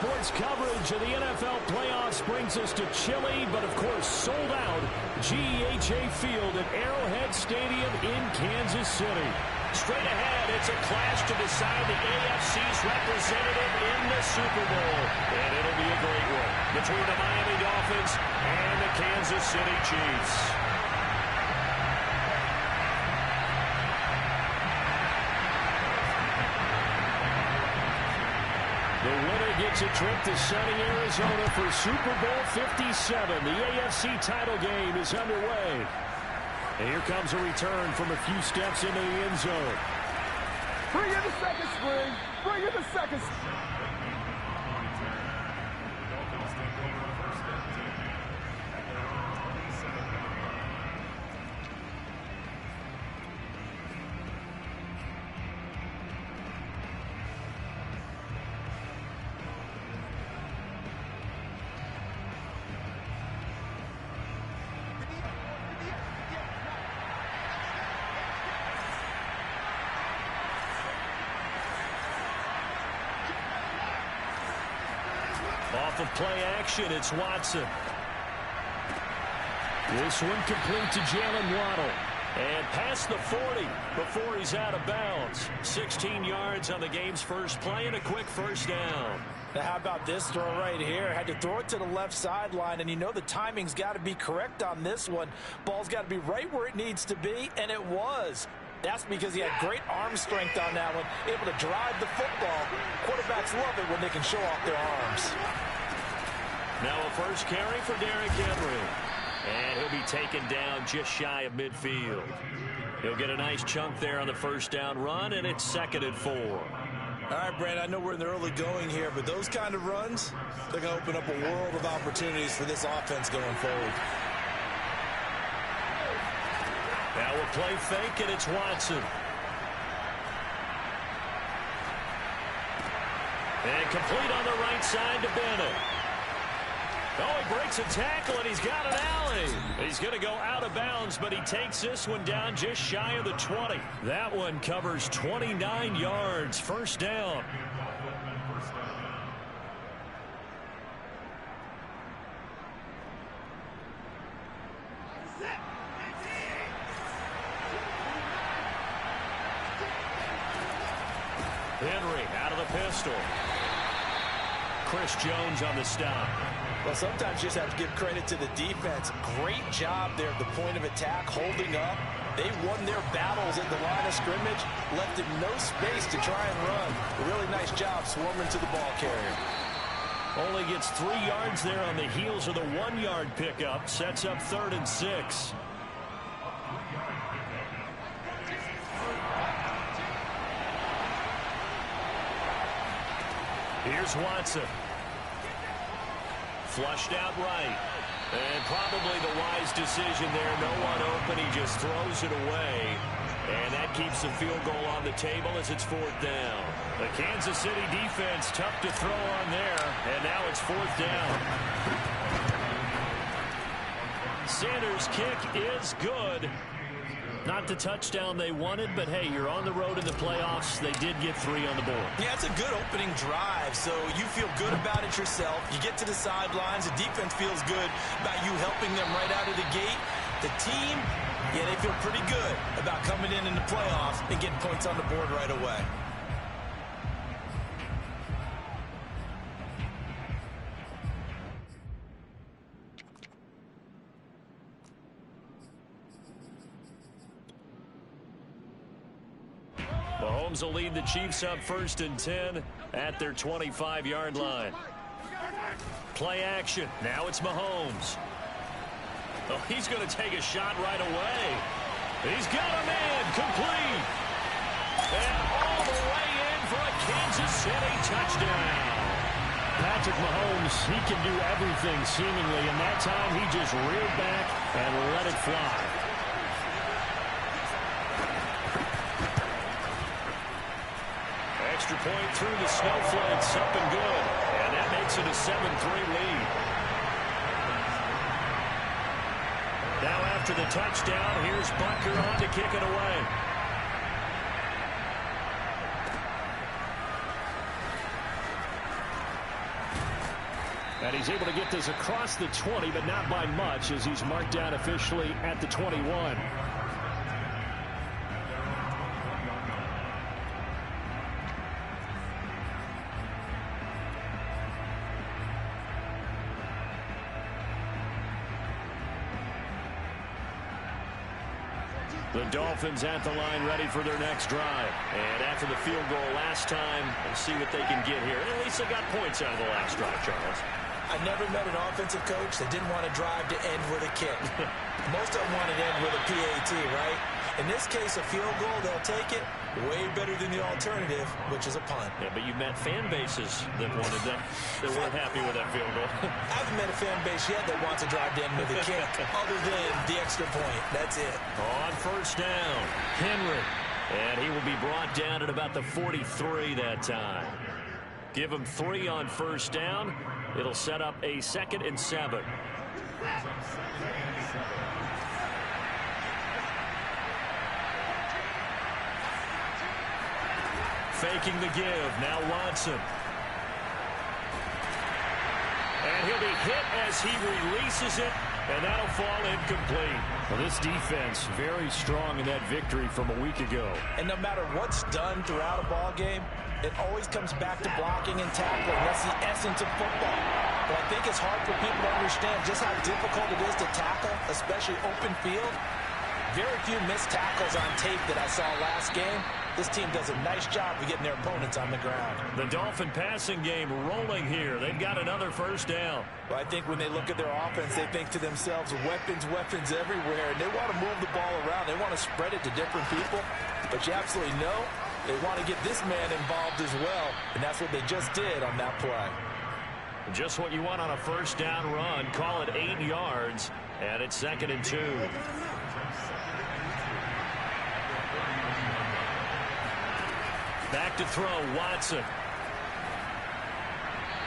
sports coverage of the NFL playoffs brings us to chilly, but of course sold out GEHA Field at Arrowhead Stadium in Kansas City. Straight ahead, it's a clash to decide the AFC's representative in the Super Bowl. And it'll be a great one between the Miami Dolphins and the Kansas City Chiefs. The winner gets a trip to sunny Arizona for Super Bowl 57. The AFC title game is underway. And here comes a return from a few steps into the end zone. Bring in the second spring. Bring in the second. Off of play action, it's Watson. This one complete to Jalen Waddle. And past the 40 before he's out of bounds. 16 yards on the game's first play and a quick first down. Now how about this throw right here? Had to throw it to the left sideline, and you know the timing's got to be correct on this one. Ball's got to be right where it needs to be, and it was. That's because he had great arm strength on that one, able to drive the football. Quarterbacks love it when they can show off their arms. Now a first carry for Derrick Henry. And he'll be taken down just shy of midfield. He'll get a nice chunk there on the first down run, and it's 2nd and 4. All right, Brad, I know we're in the early going here, but those kind of runs, they're going to open up a world of opportunities for this offense going forward. Now we'll play fake, and it's Watson. And complete on the right side to Bennett. Oh, he breaks a tackle, and he's got an alley. He's going to go out of bounds, but he takes this one down just shy of the 20. That one covers 29 yards. First down. Henry out of the pistol. Chris Jones on the stop. Well, sometimes you just have to give credit to the defense. Great job there at the point of attack, holding up. They won their battles at the line of scrimmage, left him no space to try and run. A really nice job swarming to the ball carrier. Only gets 3 yards there on the heels of the 1-yard pickup. Sets up 3rd and 6. Here's Watson. Flushed out right. And probably the wise decision there. No one open. He just throws it away. And that keeps the field goal on the table as it's 4th down. The Kansas City defense tough to throw on there. And now it's 4th down. Sanders' kick is good. Not the touchdown they wanted, but hey, you're on the road in the playoffs. They did get 3 on the board. Yeah, it's a good opening drive, so you feel good about it yourself. You get to the sidelines. The defense feels good about you helping them right out of the gate. The team, yeah, they feel pretty good about coming in the playoffs and getting points on the board right away. Mahomes will lead the Chiefs up 1st and 10 at their 25-yard line. Play action. Now it's Mahomes. Oh, he's going to take a shot right away. He's got a man complete. And all the way in for a Kansas City touchdown. Patrick Mahomes, he can do everything seemingly, and that time he just reared back and let it fly. Extra point through the snowflakes, up and good. And that makes it a 7-3 lead. Now after the touchdown, here's Butker on to kick it away. And he's able to get this across the 20, but not by much, as he's marked down officially at the 21. The Dolphins at the line ready for their next drive. And after the field goal last time, we'll see what they can get here. At least they got points out of the last drive, Charles. I never met an offensive coach that didn't want to drive to end with a kick. Most of them want to end with a PAT, right? In this case, a field goal, they'll take it. Way better than the alternative, which is a punt. Yeah, but you met fan bases that wanted that, that weren't happy with that field goal. I haven't met a fan base yet that wants to drive to end with a kick, other than the extra point. That's it. On first down, Henry. And he will be brought down at about the 43 that time. Give him 3 on first down. It'll set up a 2nd and 7. Faking the give. Now Watson. And he'll be hit as he releases it, and that'll fall incomplete. Well, this defense very strong in that victory from a week ago. And no matter what's done throughout a ball game, it always comes back to blocking and tackling. That's the essence of football. But I think it's hard for people to understand just how difficult it is to tackle, especially open field. Very few missed tackles on tape that I saw last game. This team does a nice job of getting their opponents on the ground. The Dolphin passing game rolling here. They've got another first down. Well, I think when they look at their offense, they think to themselves, weapons, weapons everywhere. And they want to move the ball around. They want to spread it to different people. But you absolutely know they want to get this man involved as well. And that's what they just did on that play. Just what you want on a first down run. Call it 8 yards. And it's 2nd and 2. Back to throw, Watson.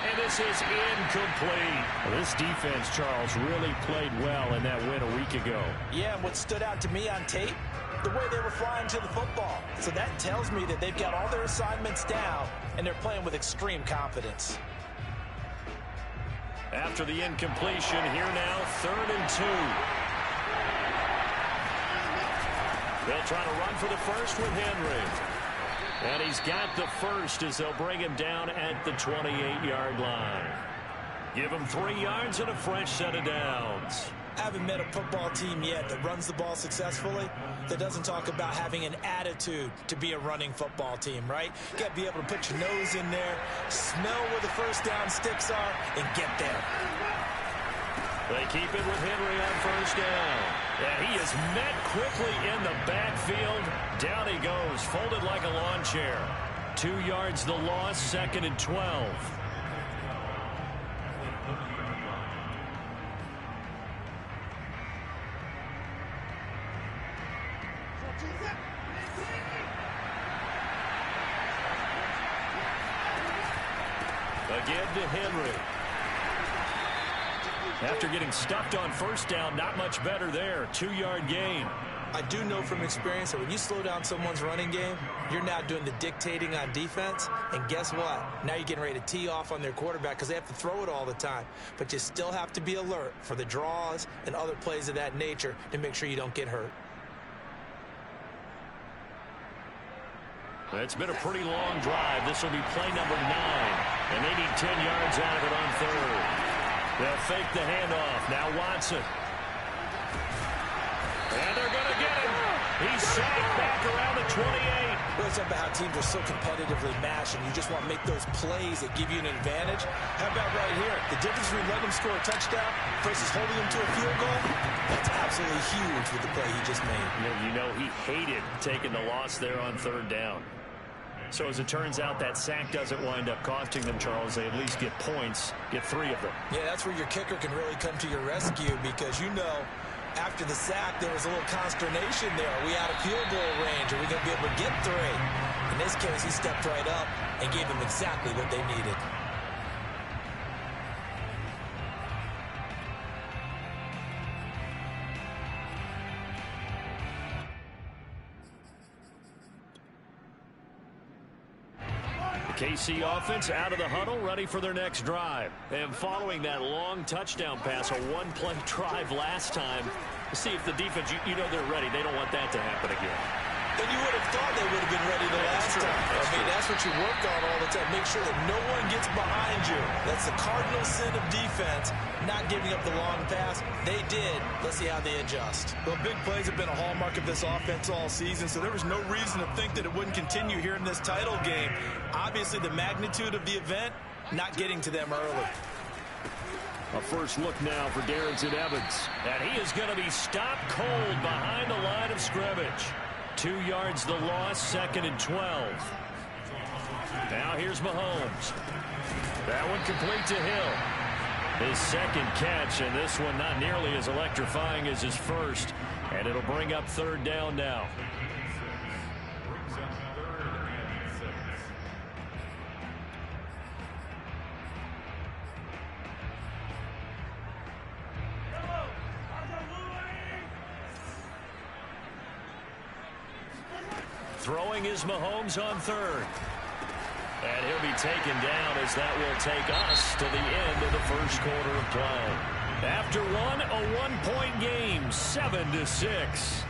And this is incomplete. Well, this defense, Charles, really played well in that win a week ago. Yeah, and what stood out to me on tape, the way they were flying to the football. So that tells me that they've got all their assignments down, and they're playing with extreme confidence. After the incompletion, here now, 3rd and 2. They'll try to run for the first with Henry. And he's got the first as they'll bring him down at the 28-yard line. Give him 3 yards and a fresh set of downs. I haven't met a football team yet that runs the ball successfully that doesn't talk about having an attitude to be a running football team, right? You got to be able to put your nose in there, smell where the first down sticks are, and get there. They keep it with Henry on first down. Yeah, he is met quickly in the backfield. Down he goes, folded like a lawn chair. 2 yards the loss, 2nd and 12. Again to Henry. After getting stuffed on first down, not much better there. 2-yard gain. I do know from experience that when you slow down someone's running game, you're now doing the dictating on defense. And guess what? Now you're getting ready to tee off on their quarterback because they have to throw it all the time. But you still have to be alert for the draws and other plays of that nature to make sure you don't get hurt. It's been a pretty long drive. This will be play number 9. And they need 10 yards out of it on 3rd. They'll fake the handoff. Now Watson. And they're going to get him. He's sacked back around the 28. Well, it's about how teams are so competitively matched, and you just want to make those plays that give you an advantage. How about right here? The difference between letting him score a touchdown versus holding him to a field goal, that's absolutely huge with the play he just made. You know, he hated taking the loss there on 3rd down. So as it turns out, that sack doesn't wind up costing them, Charles. They at least get points, get 3 of them. Yeah, that's where your kicker can really come to your rescue because, you know, after the sack, there was a little consternation there. Are we out of field goal range? Are we going to be able to get 3? In this case, he stepped right up and gave them exactly what they needed. KC offense out of the huddle, ready for their next drive. And following that long touchdown pass, a one-play drive last time, see if the defense, you know they're ready. They don't want that to happen again. And you would have thought they would have been ready the last time. That's what you work on all the time. Make sure that no one gets behind you. That's the cardinal sin of defense, not giving up the long pass. They did. Let's see how they adjust. Well, big plays have been a hallmark of this offense all season, so there was no reason to think that it wouldn't continue here in this title game. Obviously, the magnitude of the event, not getting to them early. A first look now for Darrington Evans. And he is going to be stopped cold behind the line of scrimmage. 2 yards the loss, 2nd and 12. Now here's Mahomes. That one complete to Hill. His second catch, and this one not nearly as electrifying as his first. And it'll bring up 3rd down now. Throwing is Mahomes on 3rd. And he'll be taken down as that will take us to the end of the first quarter of play. After one, a one-point game, 7-6.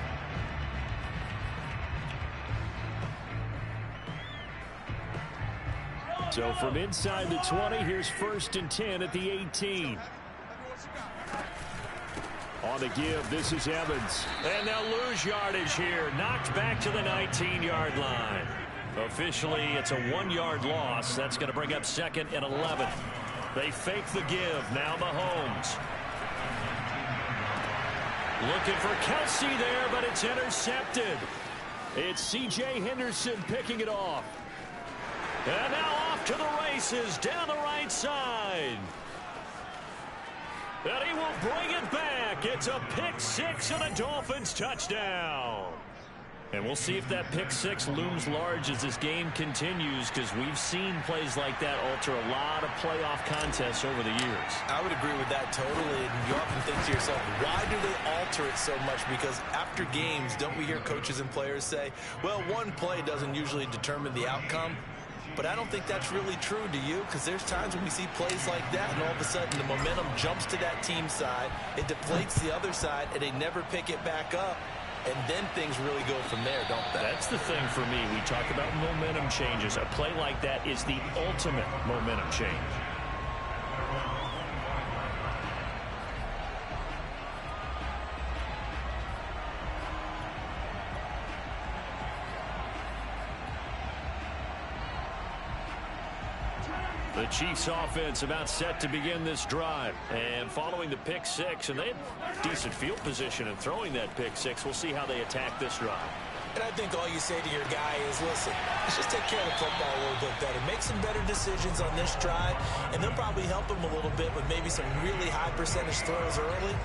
So from inside the 20, here's 1st and 10 at the 18. On the give, this is Evans. And they'll lose yardage here. Knocked back to the 19-yard line. Officially, it's a 1-yard loss. That's going to bring up 2nd and 11. They fake the give. Now Mahomes. Looking for Kelsey there, but it's intercepted. It's C.J. Henderson picking it off. And now off to the races down the right side. And he will bring it back. It's a pick 6 and a Dolphins touchdown. And we'll see if that pick 6 looms large as this game continues, because we've seen plays like that alter a lot of playoff contests over the years. I would agree with that totally. And you often think to yourself, why do they alter it so much? Because after games, don't we hear coaches and players say, well, one play doesn't usually determine the outcome. But I don't think that's really true, do you? Because there's times when we see plays like that, and all of a sudden the momentum jumps to that team side. It deflates the other side, and they never pick it back up. And then things really go from there, don't they? That's the thing for me. We talk about momentum changes. A play like that is the ultimate momentum change. The Chiefs offense about set to begin this drive. And following the pick 6, and they had decent field position in throwing that pick 6. We'll see how they attack this drive. And I think all you say to your guy is, listen, let's just take care of the football a little bit better. Make some better decisions on this drive, and they'll probably help him a little bit with maybe some really high percentage throws early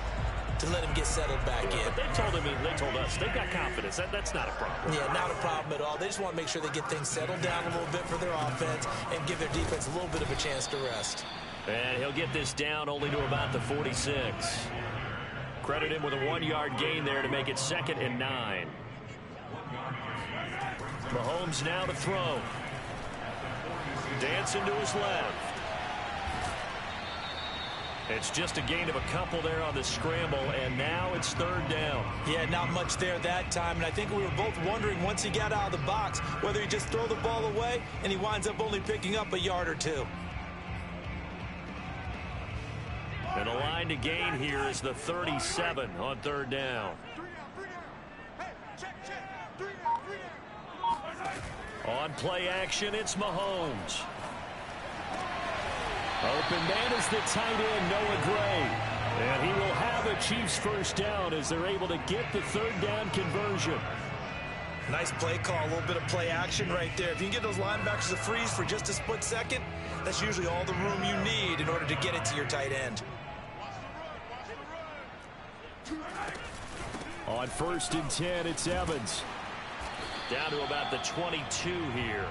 to let him get settled back in. But they told us they've got confidence. That's not a problem. Yeah, not a problem at all. They just want to make sure they get things settled down a little bit for their offense and give their defense a little bit of a chance to rest. And he'll get this down only to about the 46. Credit him with a 1-yard gain there to make it 2nd and 9. Mahomes now to throw. Dancing to his left. It's just a gain of a couple there on the scramble, and now it's 3rd down. Yeah, not much there that time, and I think we were both wondering once he got out of the box whether he just throw the ball away and he winds up only picking up a yard or two. And the line to gain here is the 37 on 3rd down. On play action, it's Mahomes. Open man is the tight end, Noah Gray. And he will have a Chiefs first down as they're able to get the 3rd down conversion. Nice play call, a little bit of play action right there. If you can get those linebackers to freeze for just a split second, that's usually all the room you need in order to get it to your tight end. On 1st and 10, it's Evans. Down to about the 22 here.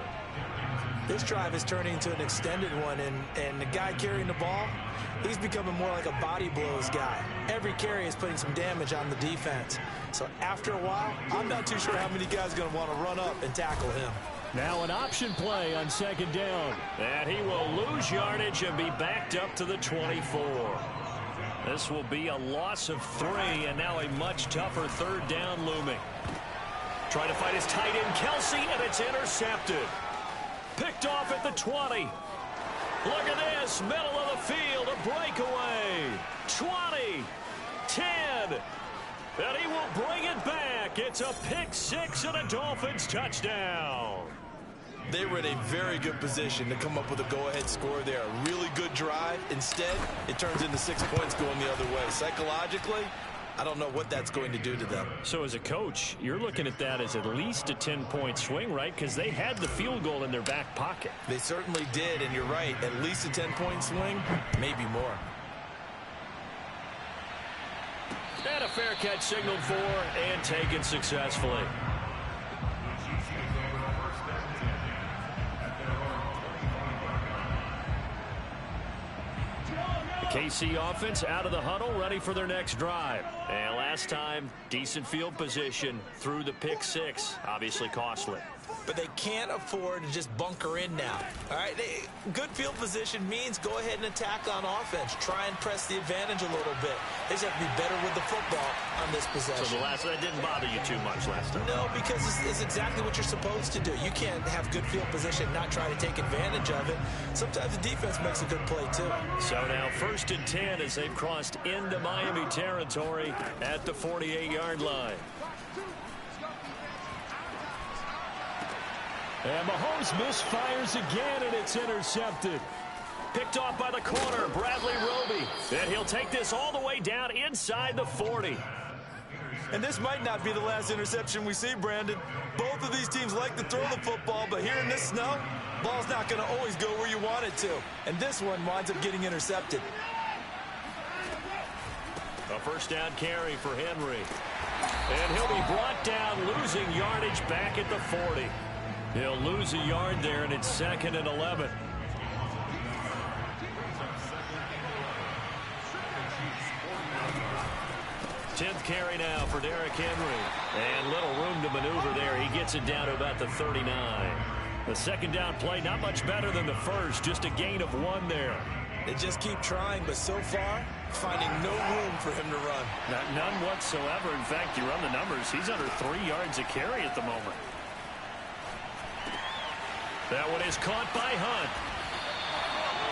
This drive is turning into an extended one, and the guy carrying the ball, he's becoming more like a body blows guy. Every carry is putting some damage on the defense. So after a while, I'm not too sure how many guys are going to want to run up and tackle him. Now an option play on second down. And he will lose yardage and be backed up to the 24. This will be a loss of 3, and now a much tougher third down looming. Trying to fight his tight end, Kelsey, and it's intercepted. Picked off at the 20. Look at this, middle of the field, a breakaway. 20, 10, and he will bring it back. It's a pick 6 and a Dolphins touchdown. They were in a very good position to come up with a go-ahead score there. A really good drive. Instead, it turns into 6 points going the other way. Psychologically, I don't know what that's going to do to them. So as a coach, you're looking at that as at least a 10-point swing, right? Because they had the field goal in their back pocket. They certainly did, and you're right. At least a 10-point swing, maybe more. And a fair catch signaled for and taken successfully. KC offense out of the huddle, ready for their next drive. And last time, decent field position through the pick 6. Obviously costly. But they can't afford to just bunker in now. All right, good field position means go ahead and attack on offense. Try and press the advantage a little bit. They just have to be better with the football on this possession. So that didn't bother you too much last time? No, because it's exactly what you're supposed to do. You can't have good field position and not try to take advantage of it. Sometimes the defense makes a good play, too. So now 1st and 10 as they've crossed into Miami territory at the 48-yard line. And Mahomes misfires again, and it's intercepted. Picked off by the corner, Bradley Roby. And he'll take this all the way down inside the 40. And this might not be the last interception we see, Brandon. Both of these teams like to throw the football, but here in this snow, ball's not going to always go where you want it to. And this one winds up getting intercepted. A first down carry for Henry. And he'll be brought down, losing yardage back at the 40. He'll lose a yard there, and it's 2nd and 11. Tenth carry now for Derrick Henry. And little room to maneuver there. He gets it down to about the 39. The second down play, not much better than the first. Just a gain of 1 there. They just keep trying, but so far, finding no room for him to run. None whatsoever. In fact, you run the numbers. He's under 3 yards a carry at the moment. That one is caught by Hunt.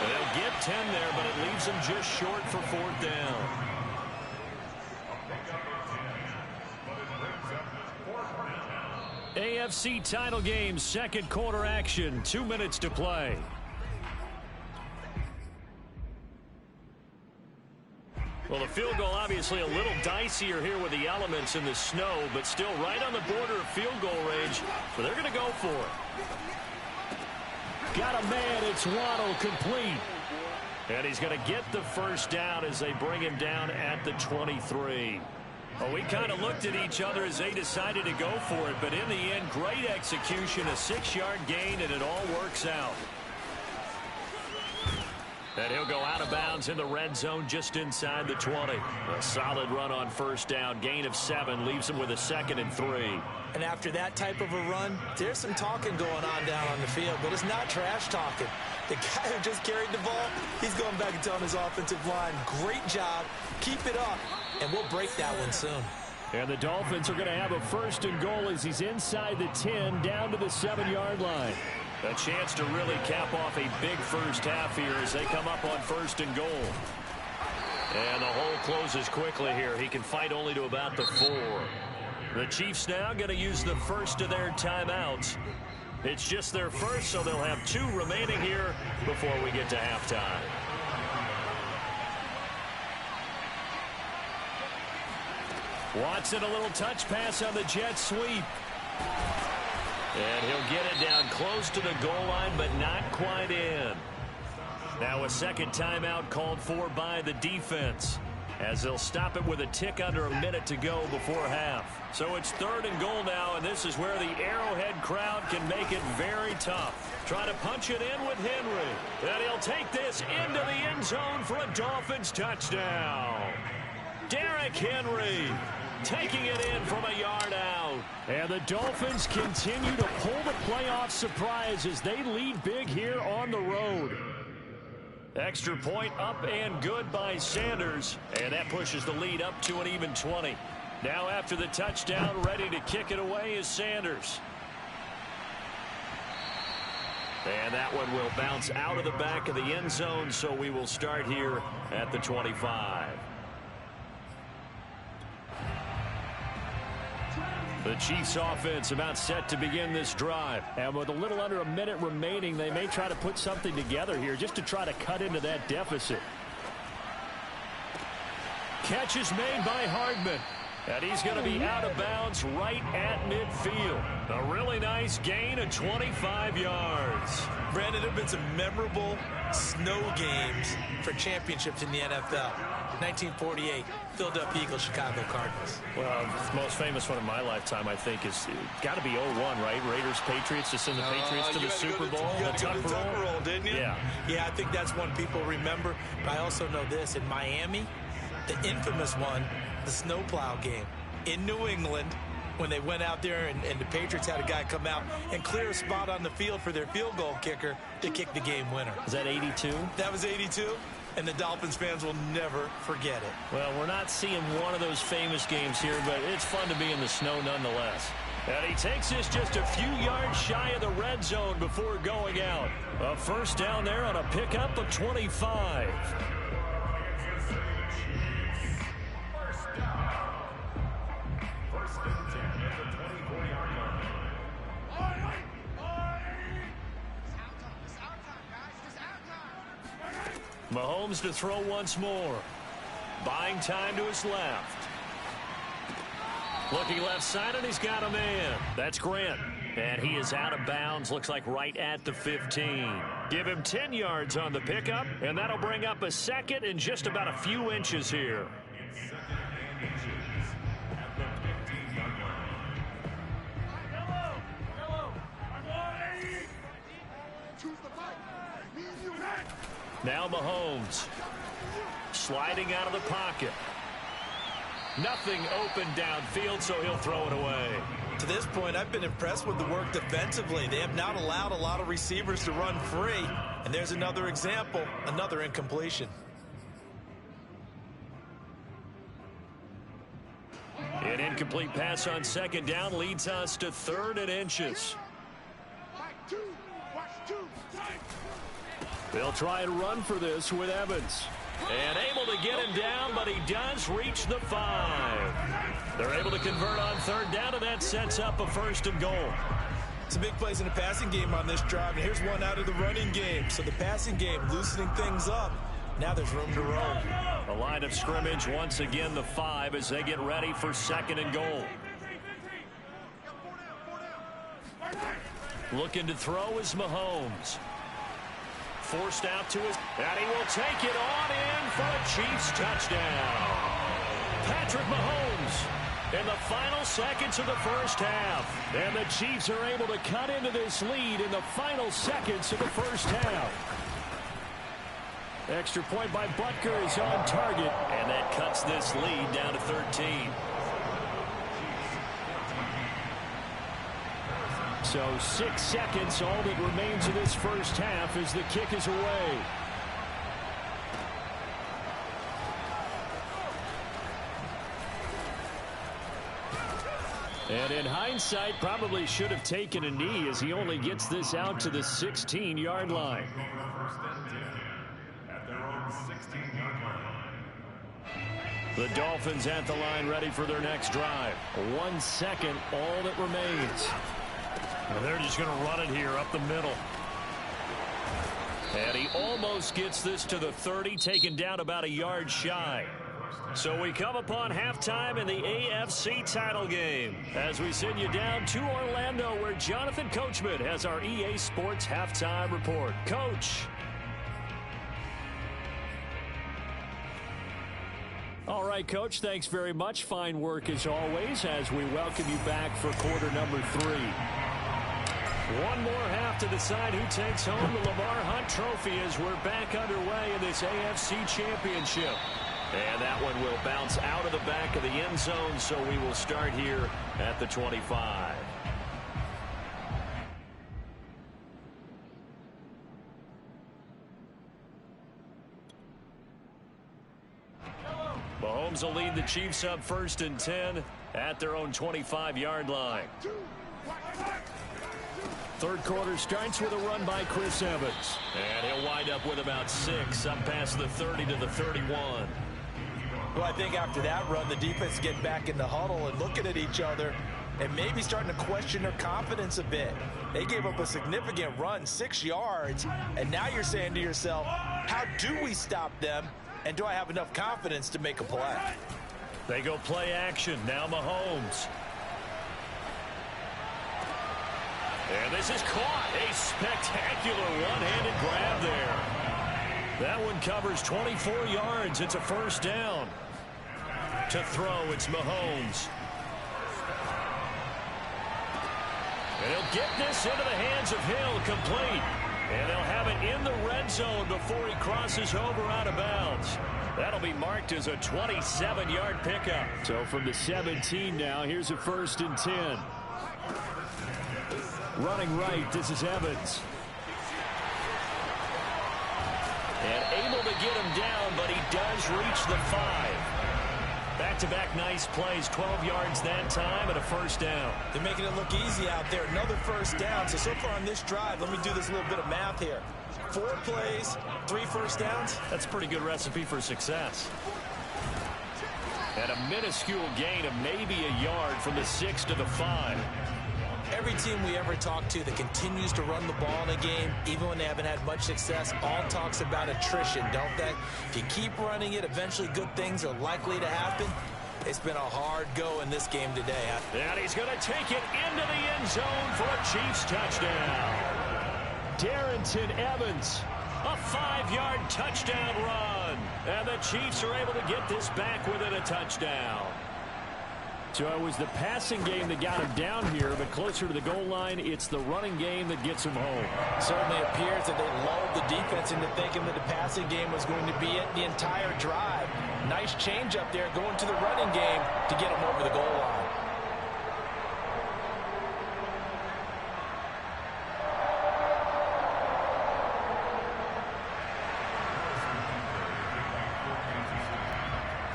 They'll get 10 there, but it leaves them just short for 4th down. AFC title game, 2nd quarter action, 2 minutes to play. Well, the field goal obviously a little dicier here with the elements in the snow, but still right on the border of field goal range, so they're going to go for it. Got a man, it's Waddle, complete. And he's going to get the first down as they bring him down at the 23. Well, we kind of looked at each other as they decided to go for it, but in the end, great execution, a 6-yard gain, and it all works out. And he'll go out of bounds in the red zone just inside the 20. A solid run on first down, gain of 7, leaves him with a 2nd and 3. And after that type of a run, there's some talking going on down on the field, but it's not trash talking. The guy who just carried the ball, he's going back and telling his offensive line, great job, keep it up, and we'll break that one soon. And the Dolphins are going to have a 1st and goal as he's inside the 10, down to the 7-yard line. A chance to really cap off a big first half here as they come up on 1st and goal. And the hole closes quickly here. He can fight only to about the 4. The Chiefs now going to use the first of their timeouts. It's just their first, so they'll have 2 remaining here before we get to halftime. Watson, a little touch pass on the jet sweep. And he'll get it down close to the goal line, but not quite in. Now a second timeout called for by the defense, as they'll stop it with a tick under a minute to go before half. So it's 3rd and goal now, and this is where the Arrowhead crowd can make it very tough. Trying to punch it in with Henry. And he'll take this into the end zone for a Dolphins touchdown. Derrick Henry taking it in from a yard out. And the Dolphins continue to pull the playoff surprise as they lead big here on the road. Extra point up and good by Sanders. And that pushes the lead up to an even 20. Now after the touchdown, ready to kick it away is Sanders. And that one will bounce out of the back of the end zone, so we will start here at the 25. The Chiefs offense about set to begin this drive. And with a little under a minute remaining, they may try to put something together here just to try to cut into that deficit. Catch is made by Hardman. And he's going to be out of bounds right at midfield. A really nice gain of 25 yards. Brandon, there have been some memorable snow games for championships in the NFL. 1948, Philadelphia Eagles, Chicago Cardinals. Well, the most famous one in my lifetime, I think, is got to be 01, right? Raiders, Patriots, to send the Patriots to the Super Bowl. You got to go to the Tuck Roll, didn't you? Yeah. Yeah, I think that's one people remember. But I also know this. In Miami, the infamous one, the snowplow game in New England, when they went out there and the Patriots had a guy come out and clear a spot on the field for their field goal kicker to kick the game winner. Is that 82? That was 82, and the Dolphins fans will never forget it. Well, we're not seeing one of those famous games here, but it's fun to be in the snow nonetheless. And he takes this just a few yards shy of the red zone before going out. A first down there on a pickup of 25. Mahomes to throw once more. Buying time to his left. Looking left side, and he's got a man. That's Grant. And he is out of bounds, looks like right at the 15. Give him 10 yards on the pickup, and that'll bring up a second and just about a few inches here. Now Mahomes sliding out of the pocket. Nothing open downfield, so he'll throw it away. To this point, I've been impressed with the work defensively. They have not allowed a lot of receivers to run free. And there's another example, another incompletion. An incomplete pass on second down leads us to 3rd and inches. They'll try and run for this with Evans. And able to get him down, but he does reach the 5. They're able to convert on 3rd down, and that sets up a 1st and goal. Some big plays in the passing game on this drive, and here's one out of the running game. So the passing game loosening things up. Now there's room to roll. A line of scrimmage once again, the 5, as they get ready for 2nd and goal. Looking to throw is Mahomes. Forced out to his, and he will take it on in for a Chiefs touchdown. Patrick Mahomes in the final seconds of the first half. And the Chiefs are able to cut into this lead in the final seconds of the first half. Extra point by Butker is on target, and that cuts this lead down to 13. So 6 seconds, all that remains of this first half as the kick is away. And in hindsight, probably should have taken a knee as he only gets this out to the 16-yard line. The Dolphins at the line ready for their next drive. 1 second, all that remains. And they're just going to run it here up the middle. And he almost gets this to the 30, taken down about a yard shy. So we come upon halftime in the AFC title game as we send you down to Orlando, where Jonathan Coachman has our EA Sports halftime report. Coach. All right, Coach, thanks very much. Fine work as always as we welcome you back for quarter number 3. One more half to decide who takes home the Lamar Hunt Trophy as we're back underway in this AFC Championship. And that one will bounce out of the back of the end zone, so we will start here at the 25. Mahomes will lead the Chiefs up 1st and 10 at their own 25-yard line. Third quarter starts with a run by Chris Evans. And he'll wind up with about 6, up past the 30 to the 31. Well, I think after that run, the defense get back in the huddle and looking at each other and maybe starting to question their confidence a bit. They gave up a significant run, 6 yards, and now you're saying to yourself, how do we stop them, and do I have enough confidence to make a play? They go play action. Now Mahomes. And this is caught. A spectacular one-handed grab there. That one covers 24 yards. It's a 1st down. To throw, it's Mahomes. And he'll get this into the hands of Hill, complete. And they'll have it in the red zone before he crosses over out of bounds. That'll be marked as a 27-yard pickup. So from the 17 now, here's a 1st and 10. Running right, this is Evans. And able to get him down, but he does reach the 5. Back-to-back nice plays, 12 yards that time and a 1st down. They're making it look easy out there. Another 1st down. So far on this drive, let me do this little bit of math here. 4 plays, 3 1st downs. That's a pretty good recipe for success. And a minuscule gain of maybe a yard from the 6 to the 5. Every team we ever talk to that continues to run the ball in a game, even when they haven't had much success, all talks about attrition, don't they? If you keep running it, eventually good things are likely to happen. It's been a hard go in this game today. And he's going to take it into the end zone for a Chiefs touchdown. Darrington Evans. A 5-yard touchdown run. And the Chiefs are able to get this back within a touchdown. So it was the passing game that got him down here, but closer to the goal line, it's the running game that gets him home. Certainly appears that they lulled the defense into thinking that the passing game was going to be it the entire drive. Nice change up there going to the running game to get him over the goal line.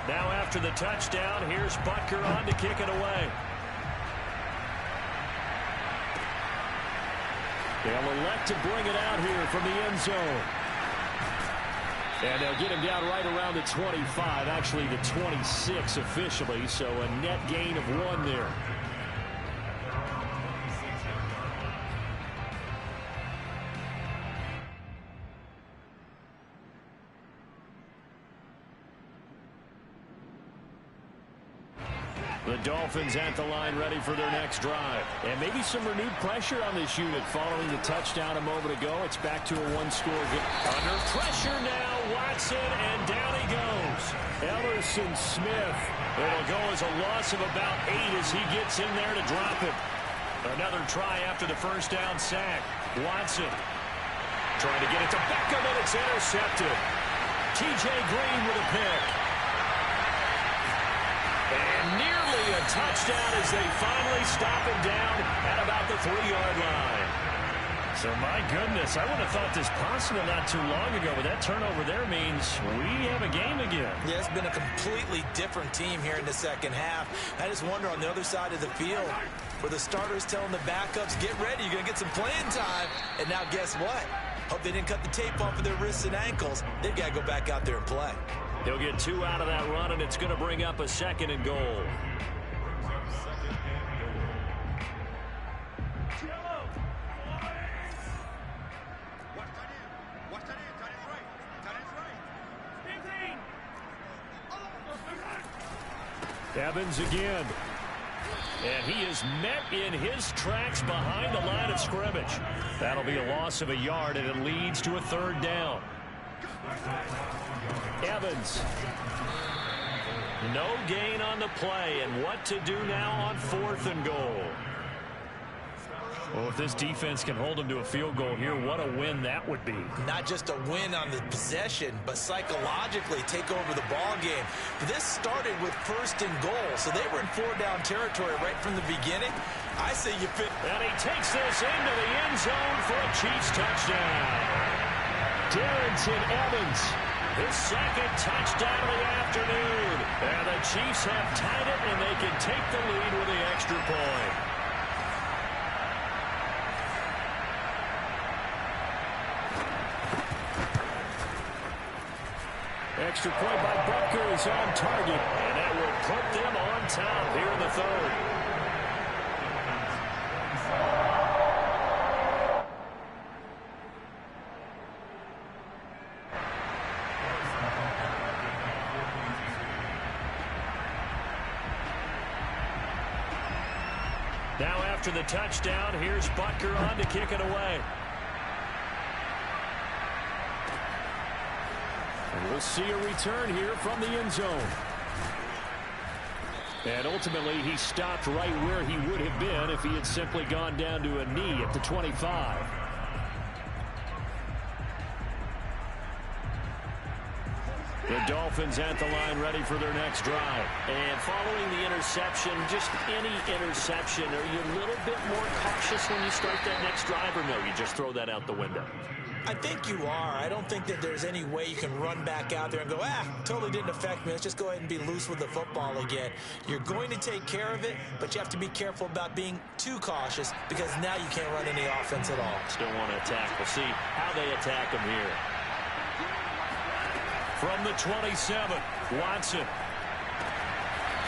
Now after the touchdown, here's Butker on to kick it away. They'll elect to bring it out here from the end zone. And they'll get him down right around the 25, actually the 26 officially, so a net gain of 1 there. The Dolphins at the line ready for their next drive. And maybe some renewed pressure on this unit following the touchdown a moment ago. It's back to a 1-score game. Under pressure now, Watson, and down he goes. Emerson Smith. It'll go as a loss of about 8 as he gets in there to drop it. Another try after the 1st down sack. Watson trying to get it to Beckham, and it's intercepted. T.J. Green with a pick. And nearly a touchdown as they finally stop him down at about the 3-yard line. So, my goodness, I would have thought this possible not too long ago, but that turnover there means we have a game again. Yeah, it's been a completely different team here in the second half. I just wonder on the other side of the field where the starters telling the backups, get ready, you're going to get some playing time. And now guess what? Hope they didn't cut the tape off of their wrists and ankles. They've got to go back out there and play. He'll get 2 out of that run, and it's going to bring up a 2nd and goal. Evans again. And he is met in his tracks behind the line of scrimmage. That'll be a loss of a yard, and it leads to a 3rd down. Evans. No gain on the play, and what to do now on 4th and goal. Well, if this defense can hold them to a field goal here, what a win that would be. Not just a win on the possession, but psychologically take over the ball game. This started with 1st and goal, so they were in 4-down territory right from the beginning. I say you fit. And he takes this into the end zone for a Chiefs touchdown. Darrington Evans, his 2nd touchdown of the afternoon. And the Chiefs have tied it, and they can take the lead with the extra point. Extra point by Butker is on target, and that will put them on top here in the 3rd. Now after the touchdown, here's Butker on to kick it away. And we'll see a return here from the end zone. And ultimately, he stopped right where he would have been if he had simply gone down to a knee at the 25. The Dolphins at the line ready for their next drive. And following the interception, just any interception, are you a little bit more cautious when you start that next drive, or no, you just throw that out the window? I think you are. I don't think that there's any way you can run back out there and go, totally didn't affect me. Let's just go ahead and be loose with the football again. You're going to take care of it, but you have to be careful about being too cautious because now you can't run any offense at all. Still want to attack. We'll see how they attack them here. From the 27, Watson.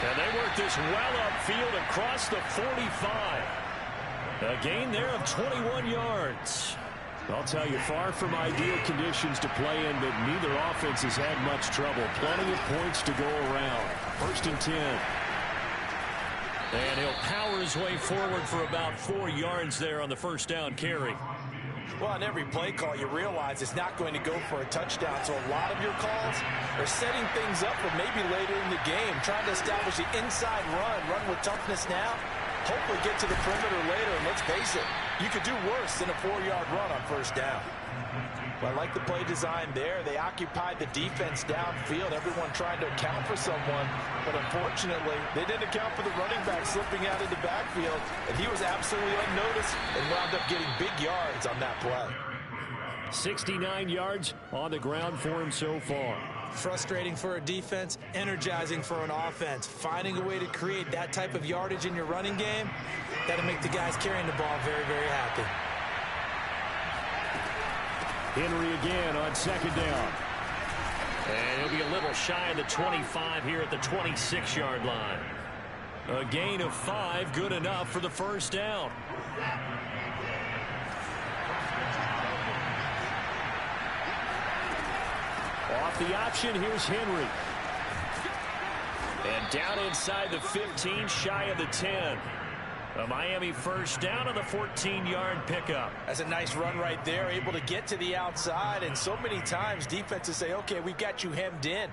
And they work this well upfield across the 45. A gain there of 21 yards. I'll tell you, far from ideal conditions to play in, but neither offense has had much trouble. Plenty of points to go around. 1st and 10. And he'll power his way forward for about 4 yards there on the 1st down carry. Well, on every play call, you realize it's not going to go for a touchdown. So a lot of your calls are setting things up for maybe later in the game, trying to establish the inside run with toughness now. Hopefully get to the perimeter later, and let's face it, you could do worse than a 4-yard run on 1st down. Well, I like the play design there. They occupied the defense downfield, everyone trying to account for someone, but unfortunately, they didn't account for the running back slipping out of the backfield, and he was absolutely unnoticed and wound up getting big yards on that play. 69 yards on the ground for him so far. Frustrating for a defense, energizing for an offense. Finding a way to create that type of yardage in your running game, that'll make the guys carrying the ball very, very happy. Henry again on 2nd down. And he'll be a little shy of the 25 here at the 26-yard line. A gain of 5, good enough for the 1st down. Off the option, here's Henry. And down inside the 15, shy of the 10. A Miami 1st down on the 14-yard pickup. That's a nice run right there, able to get to the outside. And so many times defenses say, okay, we've got you hemmed in.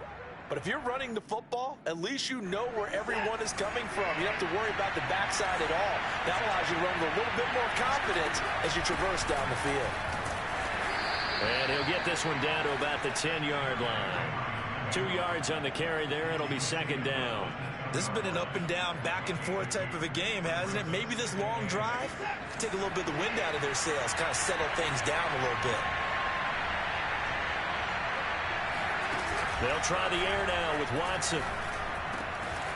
But if you're running the football, at least you know where everyone is coming from. You don't have to worry about the backside at all. That allows you to run with a little bit more confidence as you traverse down the field. And he'll get this one down to about the 10-yard line. 2 yards on the carry there. It'll be 2nd down. This has been an up and down, back and forth type of a game, hasn't it? Maybe this long drive can take a little bit of the wind out of their sails, kind of settle things down a little bit. They'll try the air now with Watson.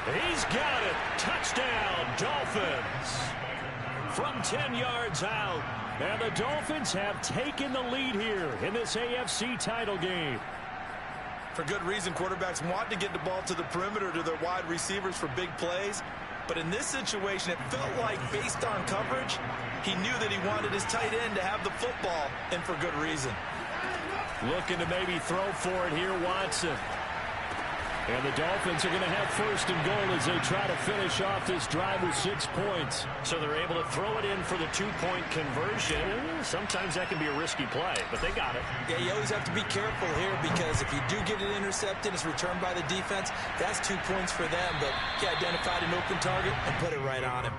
He's got it. Touchdown, Dolphins. From 10 yards out. And the Dolphins have taken the lead here in this AFC title game. For good reason, quarterbacks want to get the ball to the perimeter to their wide receivers for big plays. But in this situation, it felt like, based on coverage, he knew that he wanted his tight end to have the football, and for good reason. Looking to maybe throw for it here, Watson. And the Dolphins are going to have 1st and goal as they try to finish off this drive with 6 points. So they're able to throw it in for the 2-point conversion. Sometimes that can be a risky play, but they got it. Yeah, you always have to be careful here because if you do get it intercepted, it's returned by the defense. That's 2 points for them, but he identified an open target and put it right on him.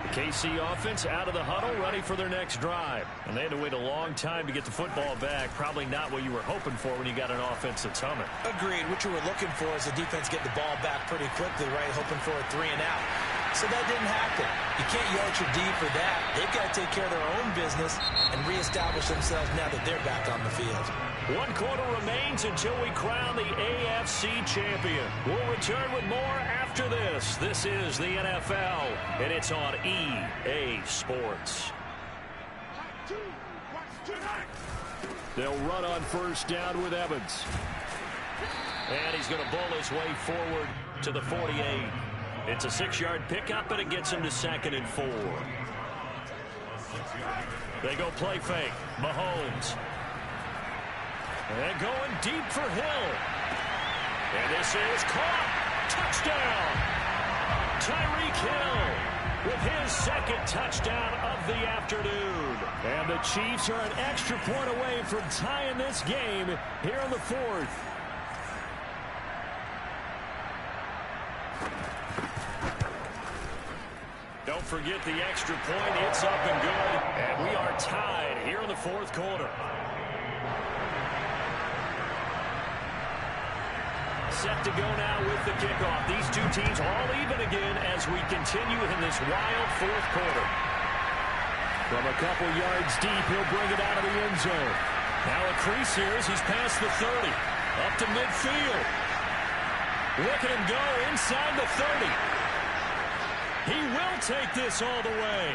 The KC offense out of the huddle, ready for their next drive. And they had to wait a long time to get the football back. Probably not what you were hoping for when you got an offense that's humming. Agreed. What you were looking for is the defense get the ball back pretty quickly, right? Hoping for a 3-and-out. So that didn't happen. You can't yell at your D for that. They've got to take care of their own business and reestablish themselves now that they're back on the field. 1 quarter remains until we crown the AFC champion. We'll return with more after this. This is the NFL, and it's on EA Sports. They'll run on first down with Evans. And he's going to bull his way forward to the 48. It's a 6-yard pickup, and it gets him to 2nd and 4. They go play fake. Mahomes. And going deep for Hill. And this is caught. Touchdown. Tyreek Hill with his 2nd touchdown of the afternoon. And the Chiefs are an extra point away from tying this game here in the 4th. Don't forget the extra point. It's up and good. And we are tied here in the 4th quarter. Set to go now with the kickoff. These two teams all even again as we continue in this wild 4th quarter. From a couple yards deep, he'll bring it out of the end zone. Now a crease here as he's past the 30. Up to midfield. Look at him go inside the 30. He will take this all the way.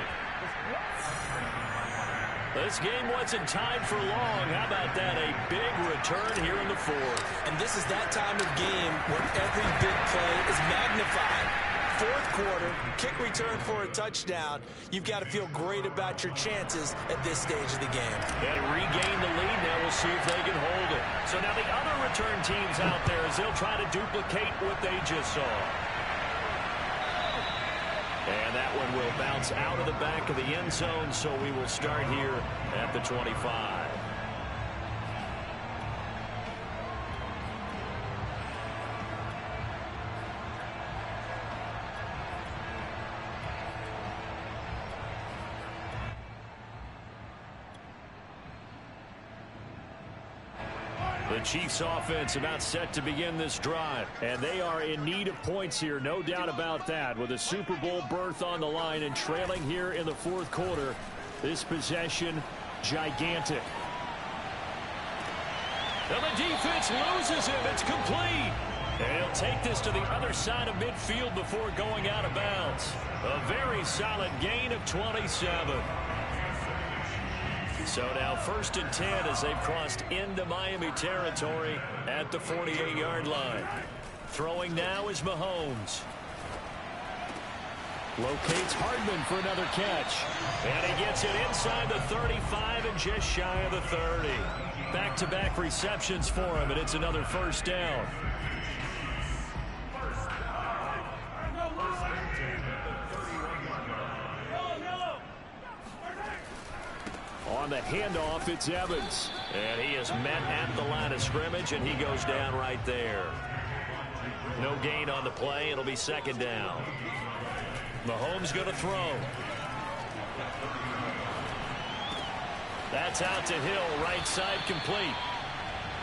This game wasn't tied for long. How about that? A big return here in the 4th. And this is that time of game where every big play is magnified. 4th quarter, kick return for a touchdown. You've got to feel great about your chances at this stage of the game. They regain the lead. Now we'll see if they can hold it. So now the other return teams out there as they'll try to duplicate what they just saw. And that one will bounce out of the back of the end zone, so we will start here at the 25. The Chiefs offense about set to begin this drive. And they are in need of points here, no doubt about that. With a Super Bowl berth on the line and trailing here in the 4th quarter. This possession, gigantic. And the defense loses him. It's complete. And he'll take this to the other side of midfield before going out of bounds. A very solid gain of 27. So now 1st and 10 as they've crossed into Miami territory at the 48-yard line. Throwing now is Mahomes. Locates Hardman for another catch. And he gets it inside the 35 and just shy of the 30. Back-to-back receptions for him, and it's another 1st down. On the handoff, it's Evans. And he is met at the line of scrimmage, and he goes down right there. No gain on the play. It'll be 2nd down. Mahomes going to throw. That's out to Hill, right side complete.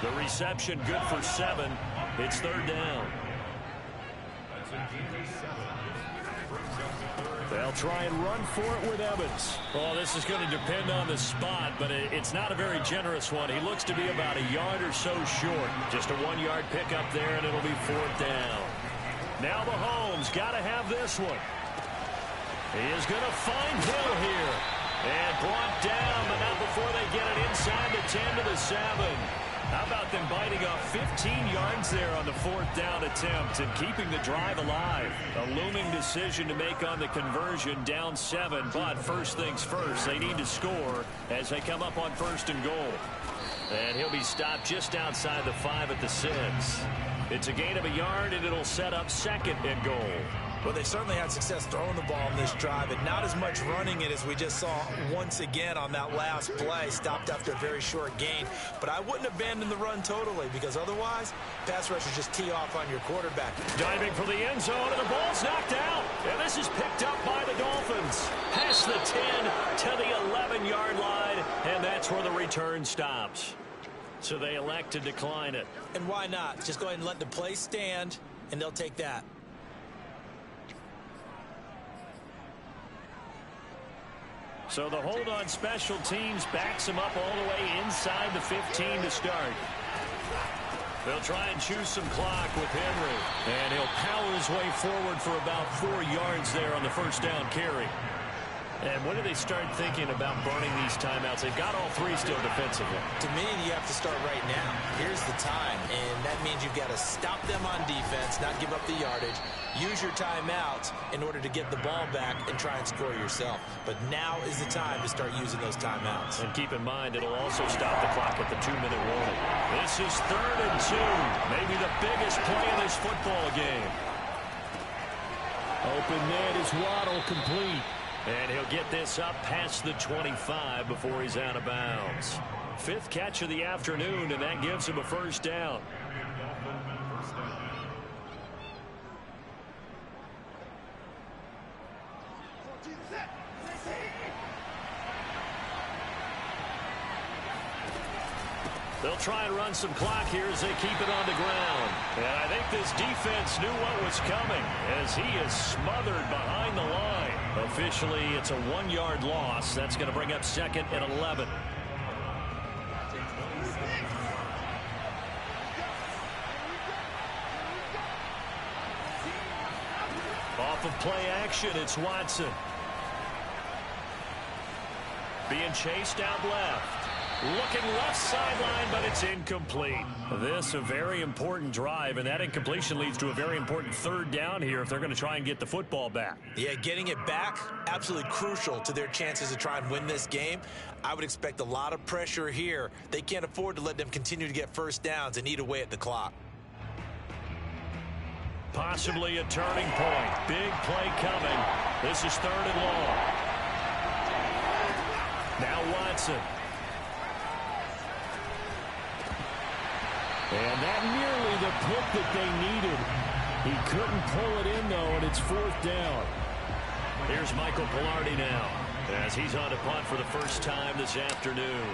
The reception good for 7. It's 3rd down. They'll try and run for it with Evans. Well, this is going to depend on the spot, but it's not a very generous one. He looks to be about a yard or so short. Just a 1-yard pickup there, and it'll be 4th down. Now Mahomes got to have this one. He is going to find Hill here. And brought down, but not before they get it inside the 10 to the 7. How about them biting off 15 yards there on the 4th down attempt and keeping the drive alive? A looming decision to make on the conversion, down 7, but first things first, they need to score as they come up on 1st and goal. And he'll be stopped just outside the 5 at the 6. It's a gain of a yard, and it'll set up 2nd and goal. Well, they certainly had success throwing the ball in this drive, and not as much running it as we just saw once again on that last play. Stopped after a very short gain. But I wouldn't abandon the run totally, because otherwise, pass rushers just tee off on your quarterback. Diving for the end zone, and the ball's knocked out. And this is picked up by the Dolphins. Past the 10 to the 11-yard line, and that's where the return stops. So they elect to decline it. And why not? Just go ahead and let the play stand, and they'll take that. So the hold on special teams backs him up all the way inside the 15 to start. They'll try and choose some clock with Henry. And he'll power his way forward for about 4 yards there on the first down carry. And when do they start thinking about burning these timeouts? They've got all 3 still defensively. To me, you have to start right now. Here's the time, and that means you've got to stop them on defense, not give up the yardage, use your timeouts in order to get the ball back and try and score yourself. But now is the time to start using those timeouts. And keep in mind, it'll also stop the clock at the 2-minute warning. This is 3rd and 2, maybe the biggest play in this football game. Open man is Waddle, complete. And he'll get this up past the 25 before he's out of bounds. 5th catch of the afternoon, and that gives him a first down. They'll try and run some clock here as they keep it on the ground. And I think this defense knew what was coming as he is smothered behind the line. Officially, it's a 1-yard loss. That's going to bring up 2nd and 11. Off of play action, it's Watson. Being chased out left. Looking left sideline, but it's incomplete. This a very important drive, and that incompletion leads to a very important 3rd down here if they're going to try and get the football back. Yeah, getting it back, absolutely crucial to their chances to try and win this game. I would expect a lot of pressure here. They can't afford to let them continue to get first downs and eat away at the clock. Possibly a turning point. Big play coming. This is 3rd and long. Now Watson. And that nearly the pick that they needed. He couldn't pull it in, though, and it's 4th down. Here's Michael Pilardi now as he's on to punt for the first time this afternoon.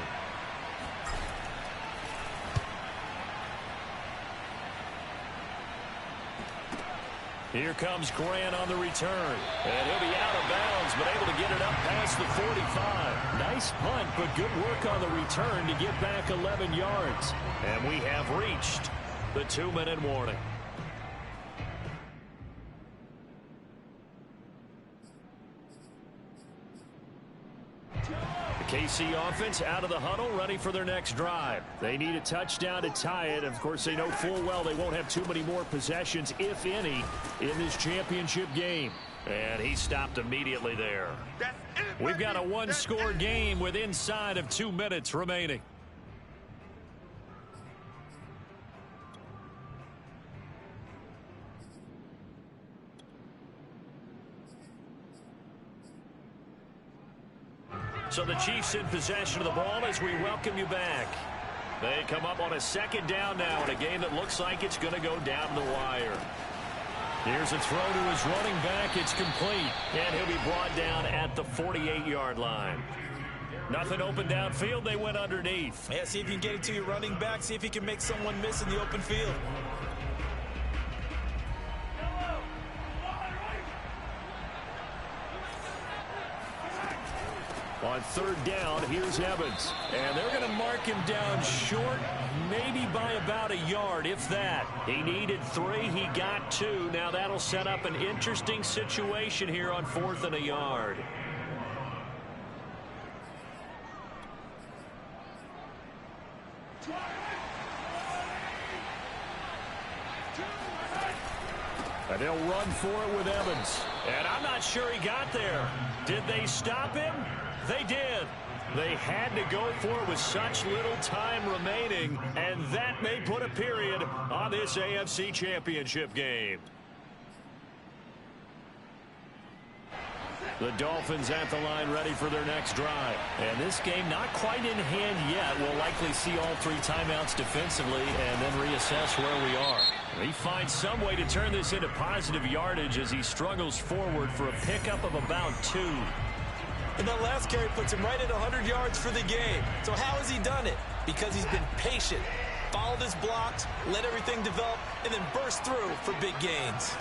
Here comes Grant on the return. And he'll be out of bounds, but able to get it up past the 45. Nice punt, but good work on the return to get back 11 yards. And we have reached the 2-minute warning. The KC offense out of the huddle, ready for their next drive. They need a touchdown to tie it. Of course, they know full well they won't have too many more possessions, if any, in this championship game. And he stopped immediately there. We've got a 1-score game with inside of 2 minutes remaining. So the Chiefs in possession of the ball as we welcome you back. They come up on a 2nd down now in a game that looks like it's going to go down the wire. Here's a throw to his running back. It's complete. And he'll be brought down at the 48-yard line. Nothing open downfield. They went underneath. Yeah, see if you can get it to your running back. See if you can make someone miss in the open field. On 3rd down, here's Evans. And they're going to mark him down short, maybe by about a yard, if that. He needed 3, he got 2. Now that'll set up an interesting situation here on 4th and a yard. And they'll run for it with Evans. And I'm not sure he got there. Did they stop him? They did. They had to go for it with such little time remaining, and that may put a period on this AFC Championship game. The Dolphins at the line ready for their next drive. And this game not quite in hand yet. We'll likely see all 3 timeouts defensively and then reassess where we are. He finds some way to turn this into positive yardage as he struggles forward for a pickup of about 2. And that last carry puts him right at 100 yards for the game. So how has he done it? Because he's been patient, followed his blocks, let everything develop, and then burst through for big gains.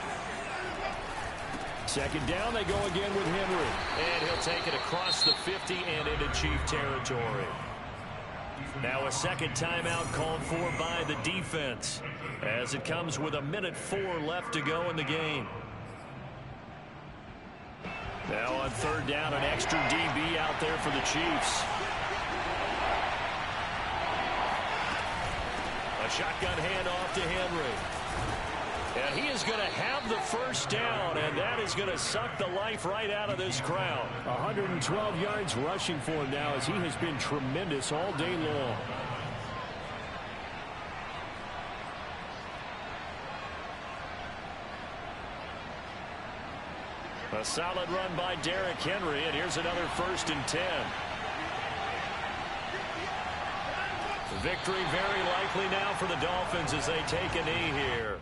Second down, they go again with Henry. And he'll take it across the 50 and into Chief territory. Now a second timeout called for by the defense as it comes with 1:04 left to go in the game. Now on third down, an extra DB out there for the Chiefs. A shotgun handoff to Henry. And he is going to have the first down, and that is going to suck the life right out of this crowd. 112 yards rushing for him now as he has been tremendous all day long. A solid run by Derrick Henry, and here's another 1st and 10. Victory very likely now for the Dolphins as they take a knee here.